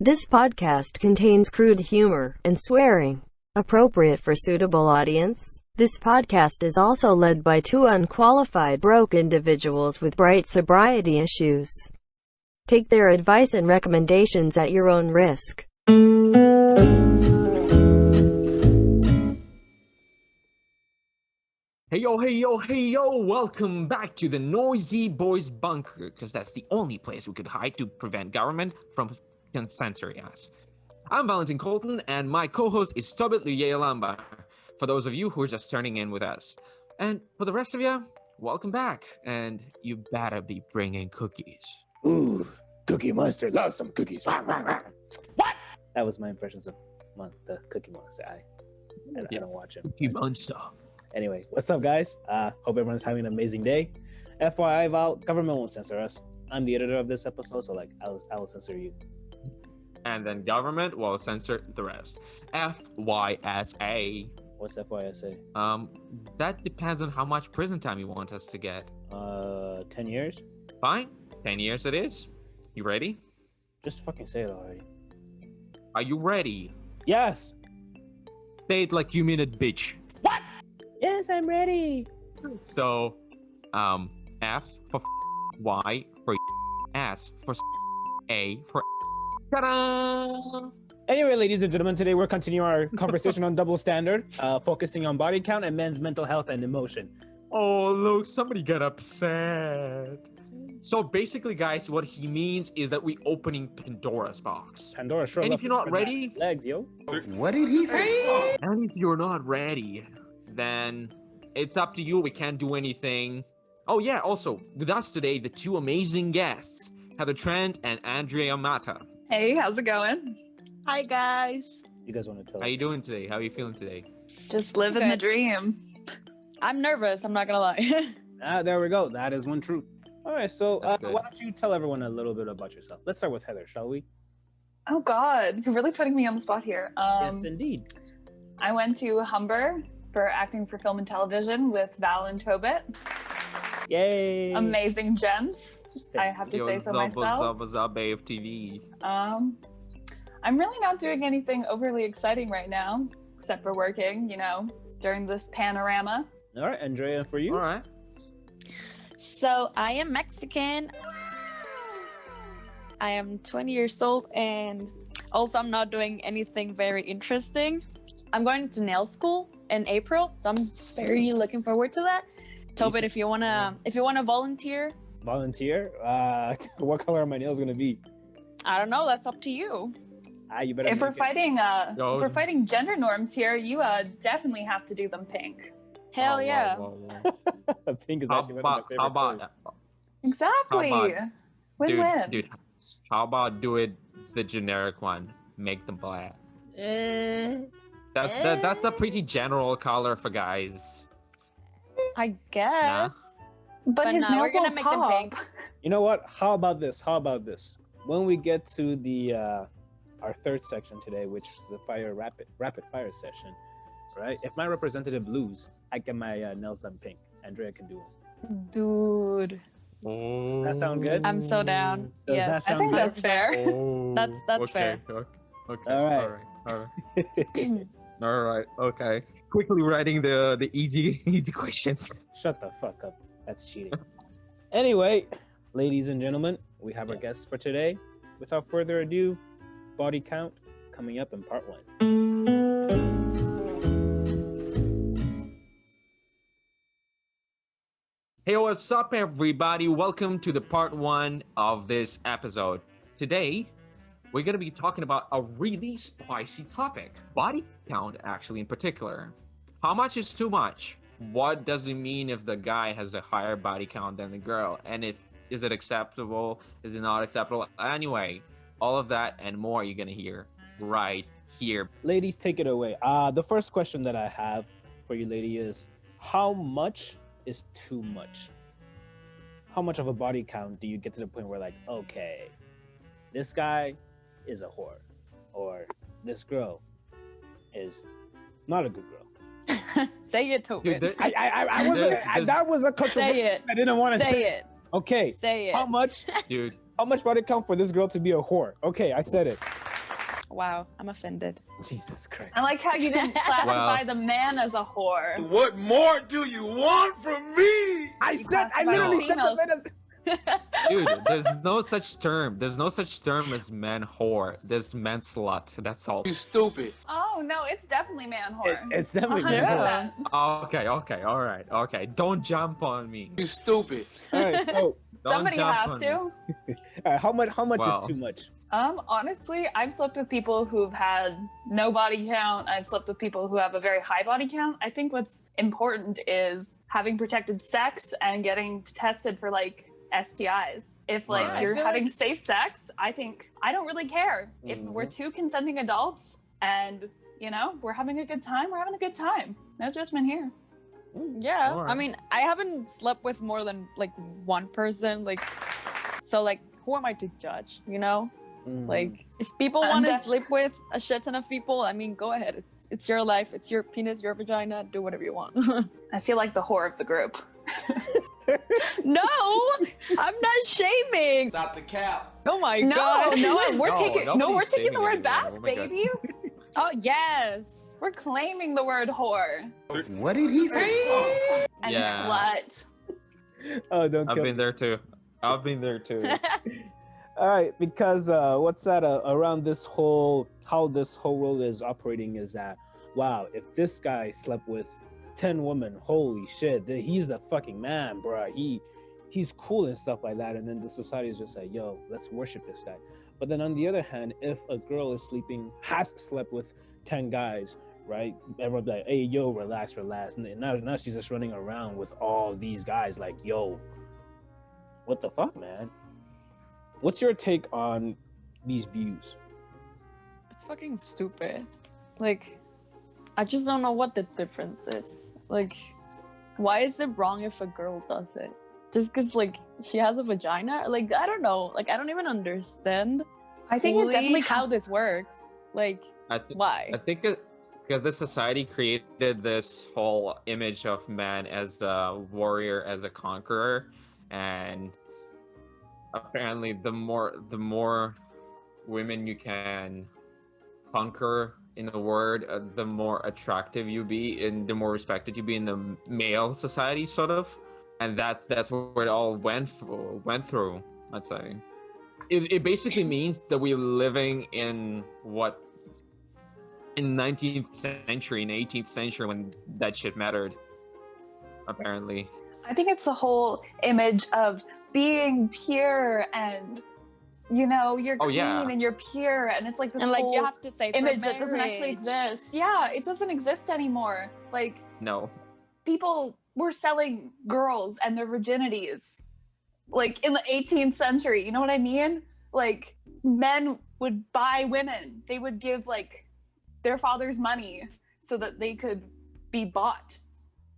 This podcast contains crude humor and swearing, appropriate for suitable audience. This podcast is also led by two unqualified broke individuals with bright sobriety issues. Take their advice and recommendations at your own risk. Hey yo, welcome back to the Noisy Boys Bunker, because that's the only place we could hide to prevent government from censoring us. I'm Valentin Colton, and my co-host is Tobit Luyeyalamba, for those of you who are just turning in with us. And for the rest of you, welcome back, and you better be bringing cookies. Ooh, Cookie Monster, love some cookies. What? That was my impressions of the Cookie Monster. I don't watch him. Cookie Monster. Anyway, what's up, guys? Hope everyone's having an amazing day. FYI, Val, government won't censor us. I'm the editor of this episode, so I'll censor you. And then government will censor the rest. FYSA. What's FYSA? That depends on how much prison time you want us to get. 10 years? Fine, 10 years it is. You ready? Just fucking say it already. Are you ready? Yes! Say it like you mean it, bitch. What? Yes, I'm ready. So, F for Y for S for A for ta-da! Anyway, ladies and gentlemen, today we're continuing our conversation on double standard, focusing on body count and men's mental health and emotion. Oh, look, somebody got upset. So basically, guys, what he means is that we're opening Pandora's box. Pandora, sure. And if you're not ready, legs, yo. What did he say? And if you're not ready, then it's up to you. We can't do anything. Oh yeah, also, with us today, the two amazing guests, Heather Trent and Andrea Mata. Hey, how's it going? Hi guys. You guys want to tell us? How you doing today? How are you feeling today? Just living the dream. I'm nervous, I'm not gonna lie. There we go. That is one truth. All right, so why good. don't you tell everyone a little bit about yourself? Let's start with Heather, shall we? Oh God, you're really putting me on the spot here. Yes, indeed. I went to Humber for acting for film and television with Val and Tobit. Yay! Amazing gems, I have to say so myself. Babe TV. I'm really not doing anything overly exciting right now, except for working, during this panorama. All right, Andrea, for you? All right. So I am Mexican. I am 20 years old, and also I'm not doing anything very interesting. I'm going to nail school in April, so I'm very looking forward to that. Tobit, if you wanna volunteer. Volunteer? What color are my nails gonna be? I don't know. That's up to you. You better. If we're fighting, if Yo. we're fighting gender norms here, you definitely have to do them pink. Hell yeah. Pink is How actually one of my favorite colors. Exactly. Win-win. Dude, how about do it the generic one? Make them black. That's a pretty general color for guys. I guess. But his no, we're nails gonna won't make them pop. pink. You know what? How about this? When we get to the our third section today, which is the rapid fire session, right? If my representative lose, I get my nails done pink. Andrea can do it. Dude. Does that sound good? I'm so down. Does yes. that I sound think good? that's fair. That's fair. Okay. All right. All right. Okay. Quickly writing the easy questions. Shut the fuck up. That's cheating. Anyway, ladies and gentlemen, we have our guests for today. Without further ado, body count coming up in part 1. Hey, what's up, everybody? Welcome to the part 1 of this episode. Today, we're going to be talking about a really spicy topic. Body count, actually, in particular. How much is too much? What does it mean if the guy has a higher body count than the girl? And is it acceptable? Is it not acceptable? Anyway, all of that and more you're going to hear right here. Ladies, take it away. The first question that I have for you, lady, is how much is too much? How much of a body count do you get to the point where, like, okay, this guy is a whore, or this girl is not a good girl? Say it, Tobit. Dude, That was a controversy. Say it. I didn't want to Say it. Okay. Say it. How much Dude, body count for this girl to be a whore? Okay, I said it. Wow, I'm offended. Jesus Christ. I like how you didn't classify the man as a whore. What more do you want from me? I classify literally said the females. man as. Dude, there's no such term. There's no such term as man whore. There's man slut. That's all. You stupid. Oh no, it's definitely man whore. It's definitely 100%. Okay, all right, okay. Don't jump on me. You stupid. All right, so Don't Somebody jump has on to. me. all right, how much Wow. is too much? Honestly, I've slept with people who've had no body count. I've slept with people who have a very high body count. I think what's important is having protected sex and getting tested for like STIs. If like Right. you're I feel having like- safe sex, I think I don't really care. If we're two consenting adults and you know, we're having a good time, we're having a good time. No judgment here. Yeah, I Alright. mean, I haven't slept with more than like one person, like, so like, who am I to judge? You know, like, if people I'm want to def- sleep with a shit ton of people, I mean, go ahead. It's your life. It's your penis, your vagina. Do whatever you want. I feel like the whore of the group. No, I'm not shaming. Stop the cap. Oh my No, god. no, we're No, taking we're nobody's taking the shaming word anyone. back, Oh my God. baby. Oh yes. We're claiming the word whore What did he say? and Yeah. slut. Oh, don't I've kill been there too. I've been there too. All right, because what's that around this whole how this whole world is operating is that wow, if this guy slept with 10 women, holy shit, he's the fucking man, bro. He's cool and stuff like that, and then the society is just like, yo, let's worship this guy. But then on the other hand, if a girl has slept with 10 guys, right? Everyone's like, hey, yo, relax. And now she's just running around with all these guys, like, yo, what the fuck, man? What's your take on these views? It's fucking stupid. Like, I just don't know what the difference is. Like, why is it wrong if a girl does it? Just because, like, she has a vagina? Like, I don't know. Like, I don't even understand I think it fully definitely how this works. Like, why? I think because the society created this whole image of man as a warrior, as a conqueror, and apparently the more women you can conquer in the word, the more attractive you be and the more respected you be in the male society, sort of. And that's where it all went through, I'd say. It basically means that we're living in what, in 19th century, in 18th century, when that shit mattered, apparently. I think it's the whole image of being pure and you know, you're Oh, clean yeah. and you're pure and it's like this And, like, whole you have to say for image that doesn't actually marriage. exist. Yeah, it doesn't exist anymore. Like No. people were selling girls and their virginities like in the 18th century, you know what I mean? Like men would buy women. They would give like their father's money so that they could be bought.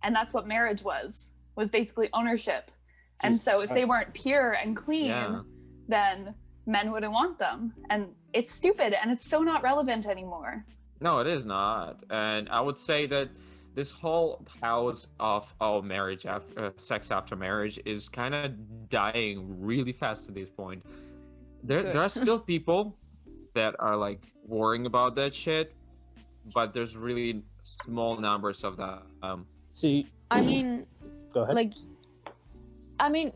And that's what marriage was basically ownership. And Jesus so if they Christ. weren't pure and clean, Yeah. then men wouldn't want them. And it's stupid and it's so not relevant anymore. No, it is not. And I would say that this whole house of marriage after sex after marriage is kind of dying really fast at this point. There are still people that are like worrying about that shit, but there's really small numbers of that. See, I mean, go ahead. like, I mean,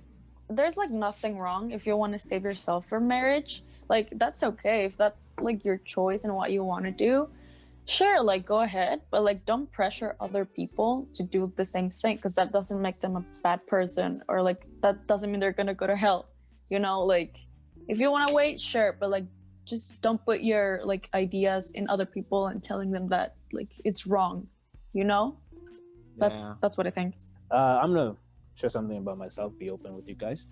there's like nothing wrong if you want to save yourself for marriage. Like, that's okay if that's like your choice and what you want to do. Sure, like, go ahead, but like, don't pressure other people to do the same thing, because that doesn't make them a bad person, or like that doesn't mean they're gonna go to hell. You know, like, if you want to wait, sure, but like, just don't put your like ideas in other people and telling them that like it's wrong. You know, Yeah. that's what I think. I'm gonna share something about myself. Be open with you guys.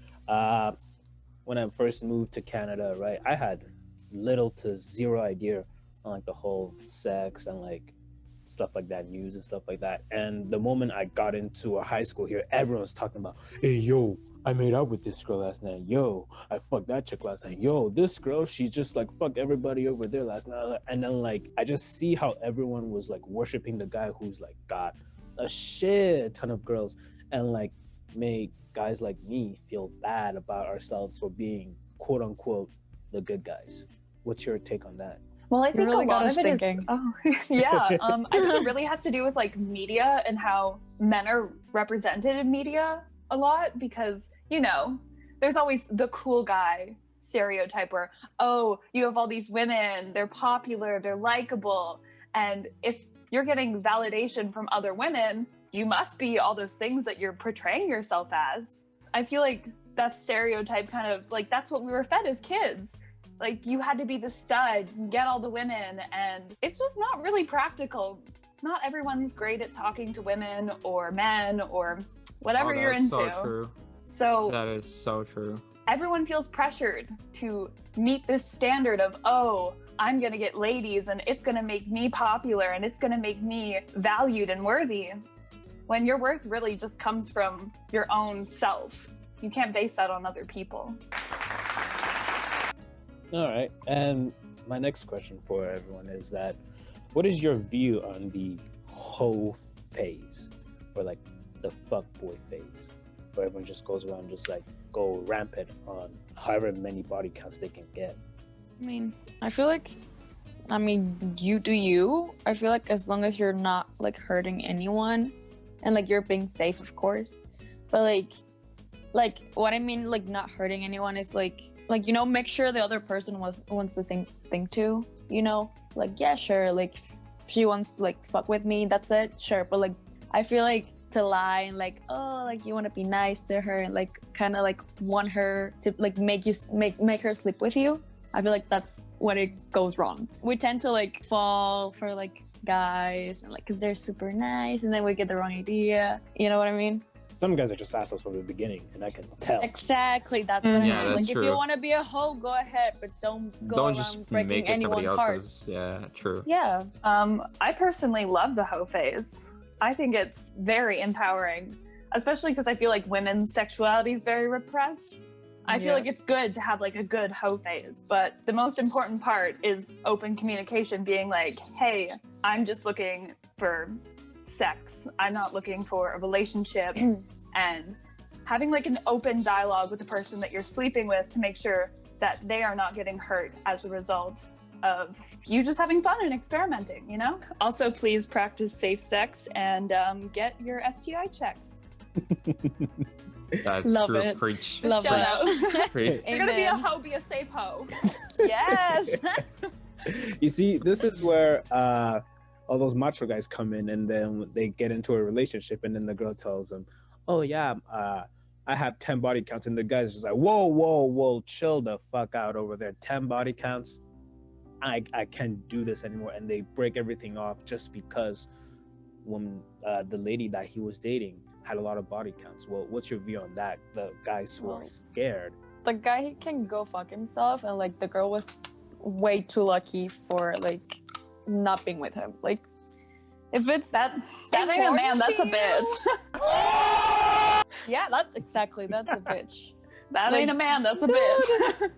When I first moved to Canada, right, I had little to zero idea on like the whole sex and like stuff like that, news and stuff like that. And the moment I got into a high school here, everyone's talking about, hey, yo, I made out with this girl last night. Yo, I fucked that chick last night. Yo, this girl, she just like fucked everybody over there last night. And then like, I just see how everyone was like worshiping the guy who's like got a shit ton of girls and like make guys like me feel bad about ourselves for being quote unquote the good guys. What's your take on that? Well, I You think really a got lot us of it is. thinking. Oh, yeah. I think it really has to do with like media and how men are represented in media a lot because, you know, there's always the cool guy stereotype where, oh, you have all these women, they're popular, they're likable. And if you're getting validation from other women, you must be all those things that you're portraying yourself as. I feel like that stereotype kind of like that's what we were fed as kids. Like you had to be the stud, get all the women, and it's just not really practical. Not everyone's great at talking to women or men or whatever you're that's into. so true. So That is so true. everyone feels pressured to meet this standard of, oh, I'm gonna get ladies and it's gonna make me popular and it's gonna make me valued and worthy. When your worth really just comes from your own self. You can't base that on other people. All right. And my next question for everyone is that what is your view on the hoe phase or like the fuckboy phase where everyone just goes around just like go rampant on however many body counts they can get? I mean, I feel like, you do you. I feel like as long as you're not like hurting anyone and like you're being safe, of course. But like what I mean, like not hurting anyone is like, you know, make sure the other person wants the same thing too, you know? Like, yeah, sure, like if she wants to like fuck with me, that's it, sure. But like, I feel like to lie and like, oh, like you want to be nice to her and like kind of like want her to like make her sleep with you. I feel like that's when it goes wrong. We tend to like fall for like guys and like because they're super nice and then we get the wrong idea. You know what I mean? Some guys are just assholes from the beginning, and I can tell. Exactly, that's what I Yeah, mean. that's Like if true. you want to be a hoe, go ahead, but don't go Don't around just breaking make it somebody anyone's heart. else's. Yeah, true. Yeah. I personally love the hoe phase. I think it's very empowering, especially because I feel like women's sexuality is very repressed. I feel Yeah. like it's good to have like a good hoe phase, but the most important part is open communication, being like, hey, I'm just looking for sex. I'm not looking for a relationship. And having like an open dialogue with the person that you're sleeping with to make sure that they are not getting hurt as a result of you just having fun and experimenting, you know? Also, please practice safe sex and get your STI checks. That's Love true. it. Preach. Love Shout that. out. Preach. If you're gonna be a Amen. hoe, be a safe hoe. Yes. You see, this is where all those macho guys come in, and then they get into a relationship, and then the girl tells them, "Oh yeah, I have 10 body counts," and the guy's just like, "Whoa, chill the fuck out over there. 10 body counts? I can't do this anymore." And they break everything off just because when the lady that he was dating had a lot of body counts. Well, what's your view on that? The guys who are Well, scared. The guy can go fuck himself, and like the girl was way too lucky for like not being with him. Like if it's That ain't a man, that's a bitch. Yeah, that's a bitch. That Like, ain't a man, that's a bitch.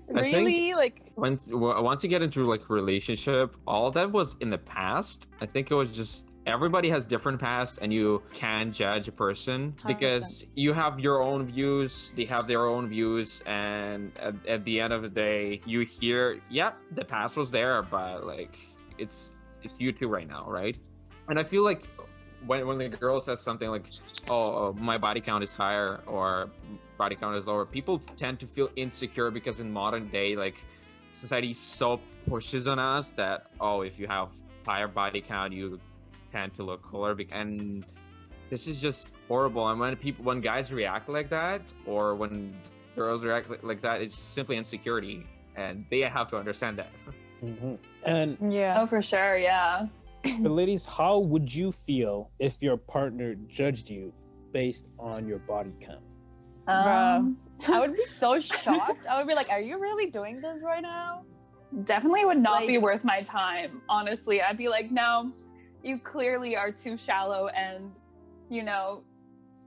Really? Like Once you get into like relationship, all that was in the past. I think it was just everybody has different past, and you can judge a person 100%. because you have your own views, they have their own views, and at the end of the day, you hear, yep, the past was there, but like it's you two right now, right? And I feel like when the girl says something like, "Oh, my body count is higher," or "body count is lower," people tend to feel insecure because in modern day, like society so pushes on us that, oh, if you have higher body count, you tend to look cooler. And this is just horrible. And when guys react like that, or when girls react like that, it's simply insecurity, and they have to understand that. Mhm. And yeah. Oh, for sure, yeah. but ladies, how would you feel if your partner judged you based on your body count? I would be so shocked. I would be like, "Are you really doing this right now?" Definitely would not be Like- worth my time, honestly. I'd be like, no, you clearly are too shallow and, you know,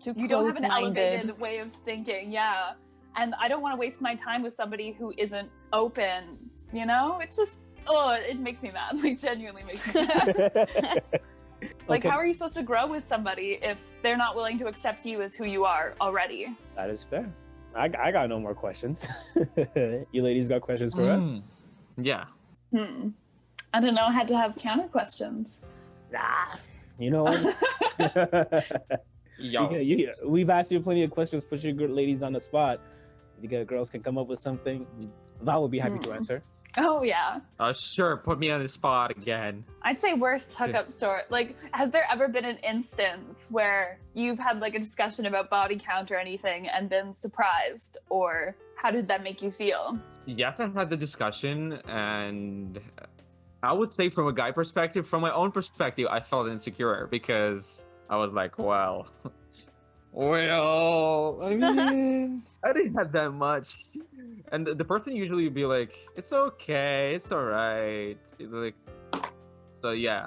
Too you don't have an close-minded. elevated way of thinking. Yeah. And I don't want to waste my time with somebody who isn't open, you know? It's just, oh, it makes me mad. Like, genuinely makes me mad. Like, Okay, how are you supposed to grow with somebody if they're not willing to accept you as who you are already? that is fair. I got no more questions. You ladies got questions for us? Yeah. I don't know. I had to have counter questions. You know what? Yo, We've asked you plenty of questions, put your good ladies on the spot. You guys girls can come up with something. Val will be happy to answer. Oh yeah. sure, put me on the spot again. I'd say worst hookup story. Like, has there ever been an instance where you've had like a discussion about body count or anything and been surprised, or how did that make you feel? Yes, I had the discussion, and I would say from a guy perspective, from my own perspective, I felt insecure because I was like, well, I mean, I didn't have that much. And the person usually would be like, it's okay, it's all right. It's like, so yeah.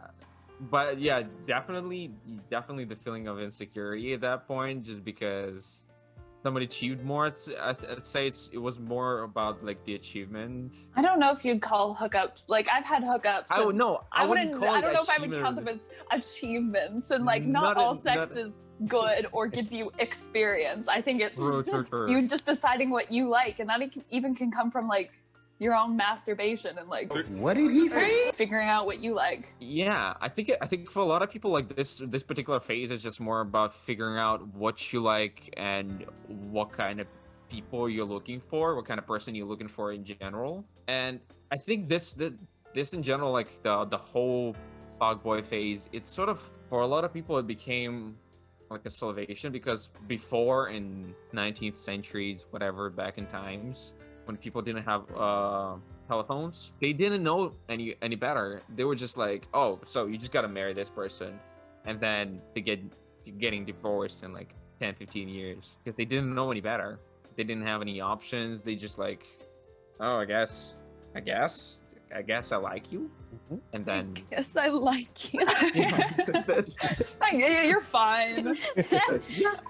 But yeah, definitely the feeling of insecurity at that point, just because somebody achieved more. I'd say it was more about like the achievement. I don't know if you'd call hookups. Like, I've had hookups. I would and no. I wouldn't wouldn't. call I it don't know if I would count them achievement. as achievements. And like, not Not all a- sex not a- is good or gives you experience. I think it's True. you just deciding what you like, and that even can come from like your own masturbation and like What did he say? figuring out what you like. Yeah, I think for a lot of people, like this particular phase is just more about figuring out what you like and what kind of people you're looking for, what kind of person you're looking for in general. And I think this in general, like the whole fuckboy phase, it's sort of, for a lot of people, it became like a salvation, because before, in 19th centuries, whatever, back in times when people didn't have telephones, they didn't know any better. They were just like, oh, so you just gotta marry this person, and then they getting divorced in like 10-15 years, because they didn't know any better. They didn't have any options. They just like, oh, I guess I like you. And then Yes, I like you. Yeah, you're fine.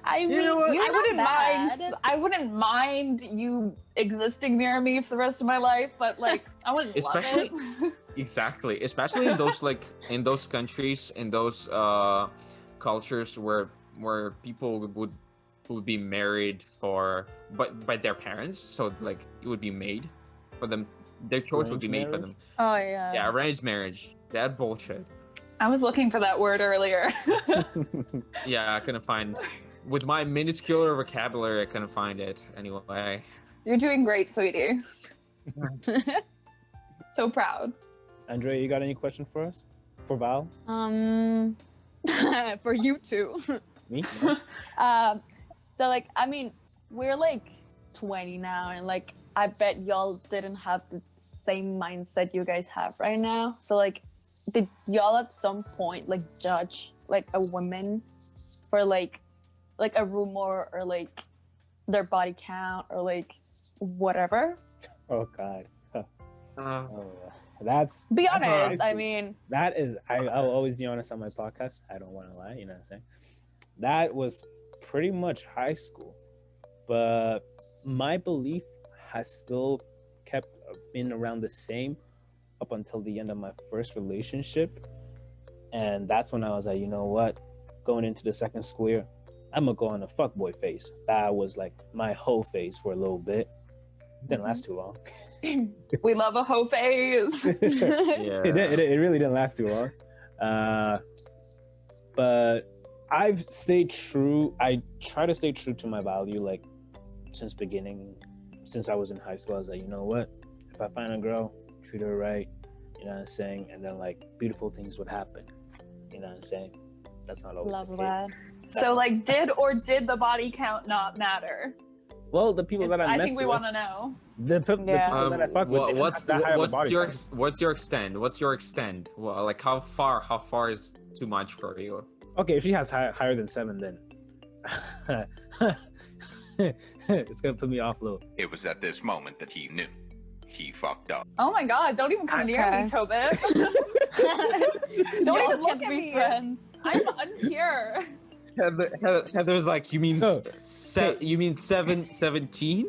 I mean, know what? you're I wouldn't not bad. mind. I wouldn't mind you existing near me for the rest of my life, but like, I wouldn't Especially- love it. Exactly, especially in those in those countries, in those cultures where people would be married by their parents, so like it would be made for them. Their choice would be made for them. Oh yeah. Yeah, arranged marriage. That bullshit. I was looking for that word earlier. Yeah, I couldn't find. With my minuscule vocabulary, I couldn't find it anyway. You're doing great, sweetie. So proud. Andrea, you got any question for us? For Val? For you two. Me? So like, I mean, we're like 20 now, and like, I bet y'all didn't have the same mindset you guys have right now. So like, did y'all at some point like judge like a woman for like a rumor or like their body count or like whatever? Oh God. Uh, Oh, that's Be that's high honest. I school. mean, That is, I'll always be honest on my podcast. I don't want to lie, you know what I'm saying? That was pretty much high school. But my belief has still kept been around the same up until the end of my first relationship. And that's when I was like, you know what? Going into the second school year, I'm going to go on a fuckboy phase. That was like my whole phase for a little bit. Didn't last too long. We love a hoe phase. yeah. It really didn't last too long. But I've stayed true. I try to stay true to my value, like since beginning, since I was in high school. I was like, you know what? If I find a girl, treat her right, you know what I'm saying? And then like beautiful things would happen. You know what I'm saying? That's not always love the case. that. So like, did the body count not matter? Well, the people that I I mess think we with, want to know. the people that I fuck with, they didn't what's have that high of a body count. what's your extent? What's your extent? Well, like how far is too much for you? Okay, if she has higher than 7, then it's gonna put me off a little. It was at this moment that he knew. He fucked up. Oh my God! Don't even come near Okay. me, Tobit. Don't Y'all even look can't at be me. friends. I'm unsure. Heather's like, you mean No. you mean 17?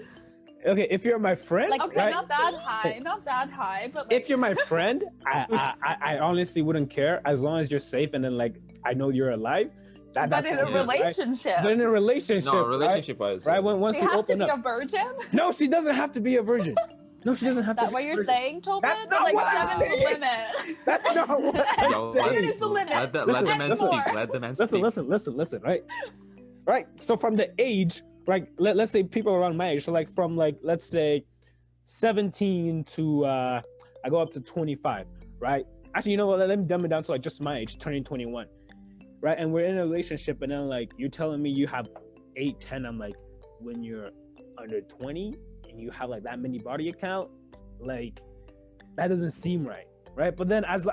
Okay, if you're my friend, Like, Okay, right? not that high, not that high, but like, If you're my friend, I honestly wouldn't care as long as you're safe and then like I know you're alive. but That's in all a good, right? relationship, But in a relationship, No, relationship wise. right? Once she we has to open be up, a virgin. no, she doesn't have to be a virgin. No, she doesn't have Is that to. what you're saying, Tobin? That's not Like what I'm seven's the saying. limit. That's not what I'm Yo, saying. Seven is the limit. Let the Listen, man listen. speak. Let the man speak. Listen, right? So from the age, right? Let's say people around my age, so like from like let's say 17 to I go up to 25, right? Actually, you know what? Let me dumb it down to like just my age, turning 21, right? And we're in a relationship, and then like you're telling me you have 8, 10. I'm like, when you're under 20 and you have like that many body account, like that doesn't seem right? But then as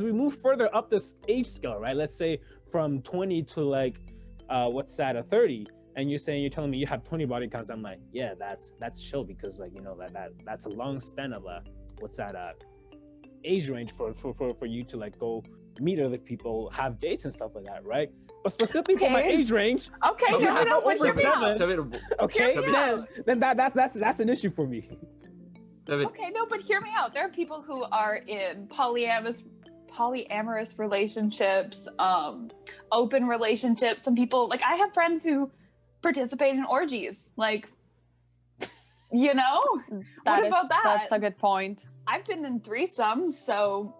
we move further up this age scale, right? Let's say from 20 to like what's that, a 30, and you're telling me you have 20 body counts. I'm like, yeah, that's chill, because like, you know, that's a long span of age range for you to like go meet other people, have dates and stuff like that, right? But specifically for my Okay. age range, Okay, you no, have no, but over hear me out. 7, okay, Hear me out. then that's an issue for me. Okay, no, but hear me out. There are people who are in polyamorous relationships, open relationships. Some people, like, I have friends who participate in orgies. Like, you know, what about that? That's a good point. I've been in threesomes, so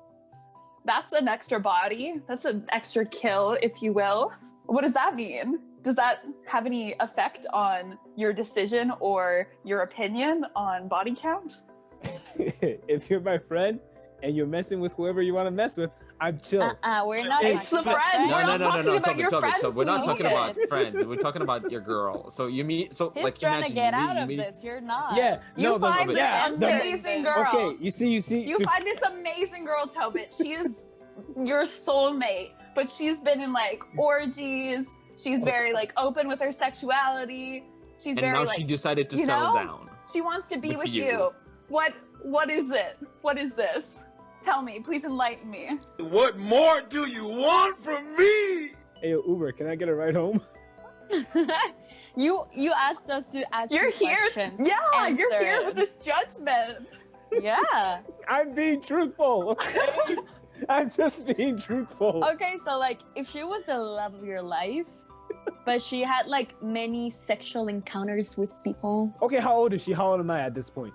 that's an extra body. That's an extra kill, if you will. What does that mean? Does that have any effect on your decision or your opinion on body count? If you're my friend and you're messing with whoever you want to mess with, I'm chill. We're not. It's the talking about friends. No, We're no, not no, no, talking no, about your friends, We're not talking about Steven. friends. We're talking about your girl. So you meet. So He's like, trying to imagine get you out of meet- this. You're not. Yeah, You no, find the, this yeah, the, amazing girl. okay, you see, You find this amazing girl, Tobit. She is your soulmate, but she's been in like orgies. She's very like open with her sexuality. She's And very now like she decided to you settle know? down. she wants to be with with you. you. What is it? What is this? Tell me, please enlighten me. What more do you want from me? hey, yo, Uber, can I get a ride home? you asked us to ask You're you here. questions. Yeah, you're here Answer with this judgment. Yeah. I'm being truthful, okay? I'm just being truthful. Okay, so like if she was the love of your life, but she had like many sexual encounters with people. Okay, how old is she? How old am I at this point?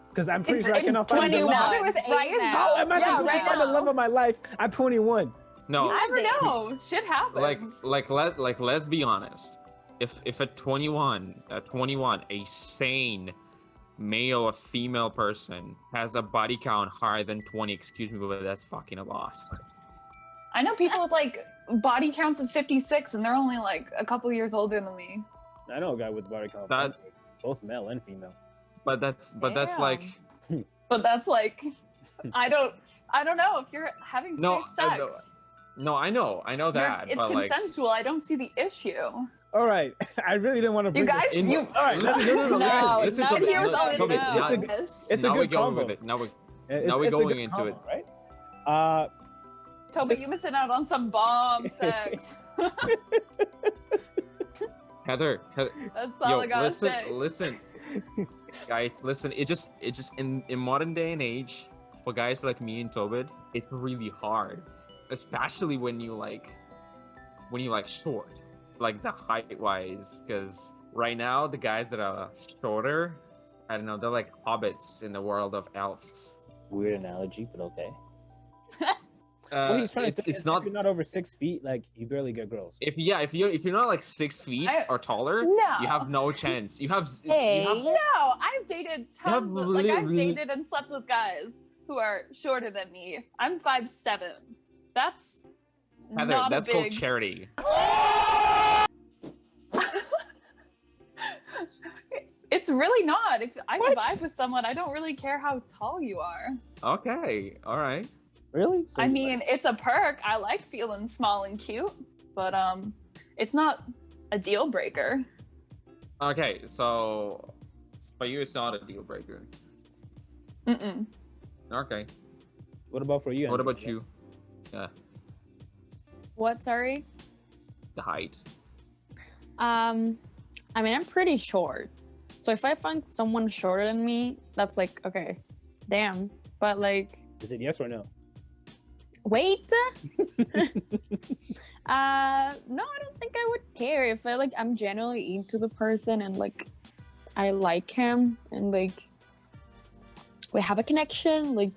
Because I'm pretty sure I cannot find the 21. love. With Right age? now. How am I Yeah, not right find the now. love of my life at 21? No, You never know. Shit happens. let's be honest. If at 21, a sane male or female person has a body count higher than 20, excuse me, but that's fucking a lot. I know people with like body counts of 56 and they're only like a couple years older than me. I know a guy with body count, That- both male and female. But that's Damn. like But that's like I don't know if you're having No, safe I sex. no, I know that, It's but like consensual. I don't see the issue. All right, I really didn't want to bring You guys, this. in- you All right, listen, listen, No, listen, not Toby, here with all Toby, this. now- It's a now good we're going combo. with it. Now we're It's Now we're a going good into combo, it. right? Toby, you missing out on some bomb sex. Heather, That's all yo, I gotta say. listen, guys, listen. It just in modern day and age, for guys like me and Tobit, it's really hard, especially when you like short, like the height wise, because right now the guys that are shorter, I don't know, they're like hobbits in the world of elves. Weird analogy, but okay. What he's trying to say it's is not if you're not over 6 feet, like you barely get girls. if you're not like 6 feet I- or taller, No. you have no chance. You have Hey. No, I've dated have tons. Like I've really- dated and slept with guys who are shorter than me. I'm 5'7". That's Heather, not that's a called big... charity. It's really not. If I What? vibe with someone, I don't really care how tall you are. Okay, all right. Really? So I you- mean, it's a perk. I like feeling small and cute, but it's not a deal breaker. Okay, so for you, it's not a deal breaker. Mm-mm. Okay. what about for you? What Andrew? about you? Yeah, What? Sorry. the height. I mean, I'm pretty short. So if I find someone shorter than me, that's like, okay, damn. But like, Is it yes or no? wait. No, I don't think I would care if I'm genuinely into the person and like I like him and like we have a connection. Like,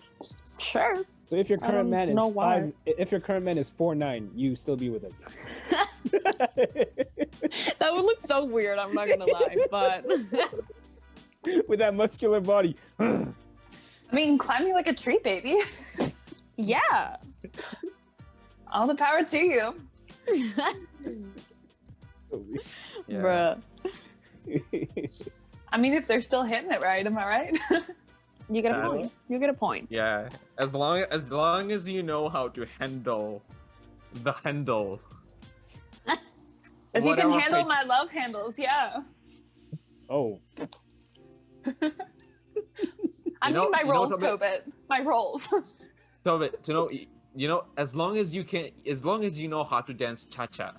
sure. So if your I current don't man is know why. if your current man is 4'9", you still be with him. That would look so weird. I'm not gonna lie, but With that muscular body. I mean, climb me like a tree, baby. yeah. All the power to you. Yeah. Bruh. I mean, if they're still hitting it right, am I right? You get a That- point. You get a point. Yeah, as long as you know how to handle the handle. If you can Whatever handle pitch- my love handles, yeah. Oh, I You know- mean my you know rolls, something- Tobit. My rolls. So, to know, as long as you know how to dance cha-cha.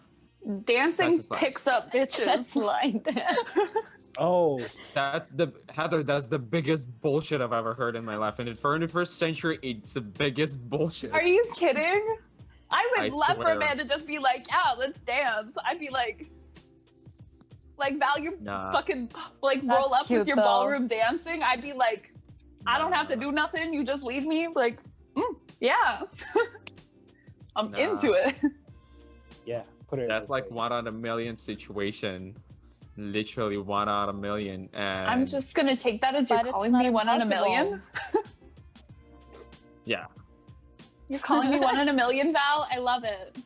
Dancing That's a slide. picks up bitches. That's line dance. oh, That's the biggest bullshit I've ever heard in my life. And in the 21st century, it's the biggest bullshit. Are you kidding? I would I love for a swear. man to just be like, yeah, let's dance. I'd be like Val, you Nah. fucking like That's roll up cute, with your though. ballroom dancing. I'd be like, I don't have to do nothing. You just leave me. Like, yeah. I'm Nah. into it. yeah. Put it. in That's her like place. 1 out of a million situation. Literally 1 out of a million. And I'm just gonna take that as you're But it's calling not me one in a impossible. million. yeah. You're calling me one in a million, Val. I love it.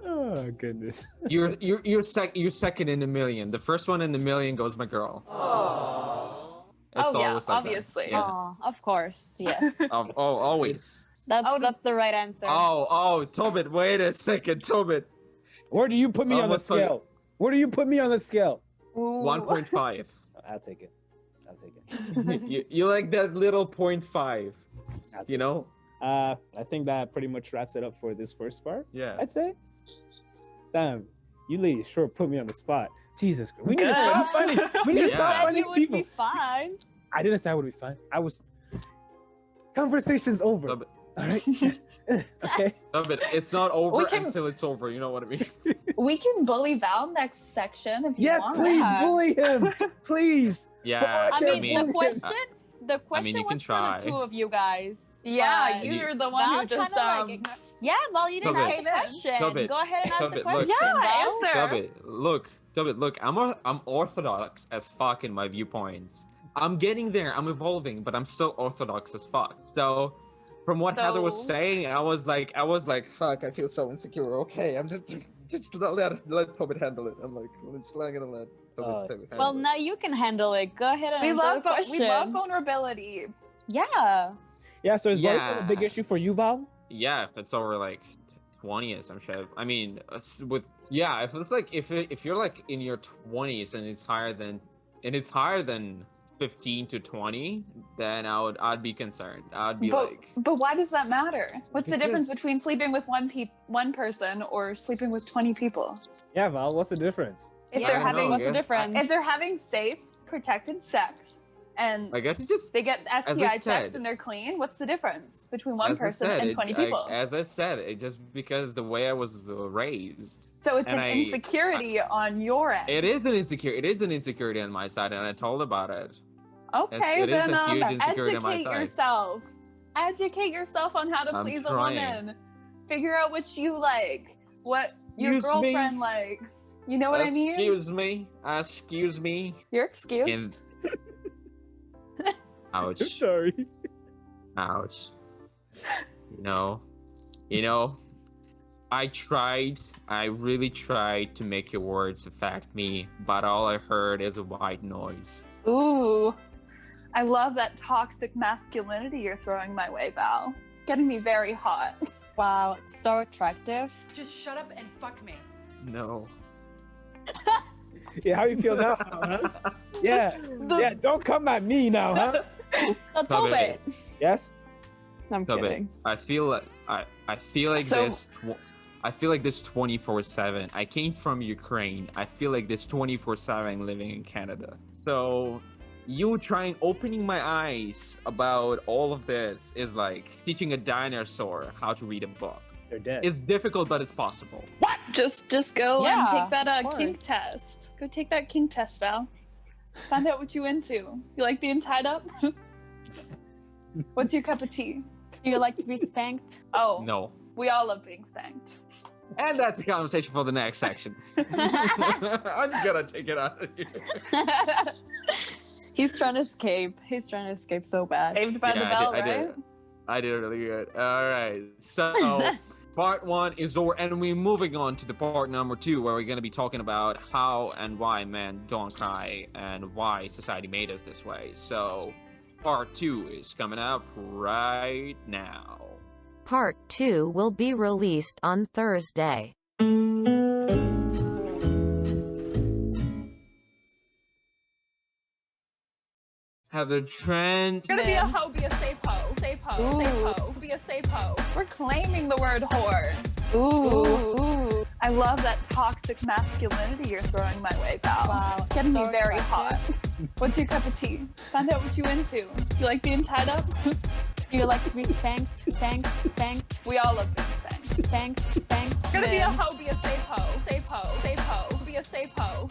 Oh goodness. You're second in a million. The first one in a million goes my girl. It's Oh, yeah, always like obviously. That. Yes. Oh, of course. Yes. Always. That's the right answer. Oh, Tobit, wait a second, Tobit. Where do you put me on the Almost like- scale? Where do you put me on the scale? Ooh. 1.5. I'll take it. I'll take it. you like that little 0.5, I'll take you know? I think that pretty much wraps it up for this first part. Yeah. I'd say. Damn, you ladies sure put me on the spot. Jesus Christ. We need to Good. stop finding. We need You to stop said finding you would people. be fine. I didn't say I would be fine. I was. Conversation's over. Tobit, All right. Okay. Tobit, it's not over We can- until it's over. You know what I mean? We can bully Val next section if you Yes, want. please Yeah. bully him. Please. Yeah. I Okay, mean, the bully question, you can was for try. the two of you guys. Yeah, but you're the one Val who just kinda, like, yeah, well, you didn't Tobit. ask the question. Tobit. Go ahead and ask the Tobit, question. look. Yeah, Val. answer. Tobit, look. I'm orthodox as fuck in my viewpoints. I'm getting there. I'm evolving, but I'm still orthodox as fuck. So, from what Heather was So- saying, I was like, fuck. I feel so insecure. Okay, I'm just let Tobit handle it. I'm like, I'm just not gonna let Tobit handle Well, it. now you can handle it. Go ahead and We answer love the question. we love vulnerability. Yeah. Yeah. So is bullying a Yeah. big issue for you, Val? Yeah, if it's over like 20 or some shit. I mean, if it's like if you're like in your 20s and it's higher than 15 to 20, then I'd be concerned. I'd be like, But why does that matter? What's the difference Because- between sleeping with one person or sleeping with 20 people? Yeah, Val. What's the difference? If Yeah, they're I don't having know, what's the yeah. difference? if they're having safe, protected sex and I guess it's just they get I STI checks said- and they're clean, what's the difference between one as I person said, and it's- 20 people? as I said, it just because the way I was raised. So it's and an I- insecurity on your end. It is an insecurity on my side, and I told about it. Okay, it is then a huge insecurity on my educate side. yourself. Educate yourself on how to I'm please trying. a woman. Figure out what you like, what your Excuse me? girlfriend likes. You know what I mean? Excuse me. You're excused. Ouch. Sorry. Ouch. You know, I really tried to make your words affect me, but all I heard is a white noise. Ooh, I love that toxic masculinity you're throwing my way, Val. It's getting me very hot. Wow, it's so attractive. Just shut up and fuck me. No. Yeah, how you feel now? Huh? Yeah. Yeah. Don't come at me now, huh? So Tobit. Yes. I'm Stop kidding. it. I feel like So- I feel like this 24/7. I came from Ukraine. I feel like this 24/7 living in Canada. So you trying opening my eyes about all of this is like teaching a dinosaur how to read a book. They're dead. It's difficult, but it's possible. Just go Yeah, and take that of kink course. test. Go take that kink test, Val. Find out what you into. You like being tied up? What's your cup of tea? Do you like to be spanked? Oh, No. we all love being spanked. And that's a conversation for the next section. I'm just gonna take it out of here. He's trying to escape. He's trying to escape so bad. Saved by the bell, right? I did really good. All right. So part 1 is over, and we're moving on to the part number 2, where we're going to be talking about how and why men don't cry and why society made us this way. So part 2 is coming up right now. Part 2 will be released on Thursday. Have the trend. You're gonna be a hoe, be a safe hoe. Safe hoe, safe hoe, be a safe hoe. We're claiming the word whore. Ooh. I love that toxic masculinity you're throwing my way, pal. Wow, It's getting so me very attractive. hot. What's your cup of tea? Find out what you into. You like being tied up? Do you like to be spanked? Spanked? Spanked? We all love being spanked. Spanked? Spanked? You're gonna be a Men. hoe, be a safe hoe. Safe hoe, safe hoe, be a safe hoe.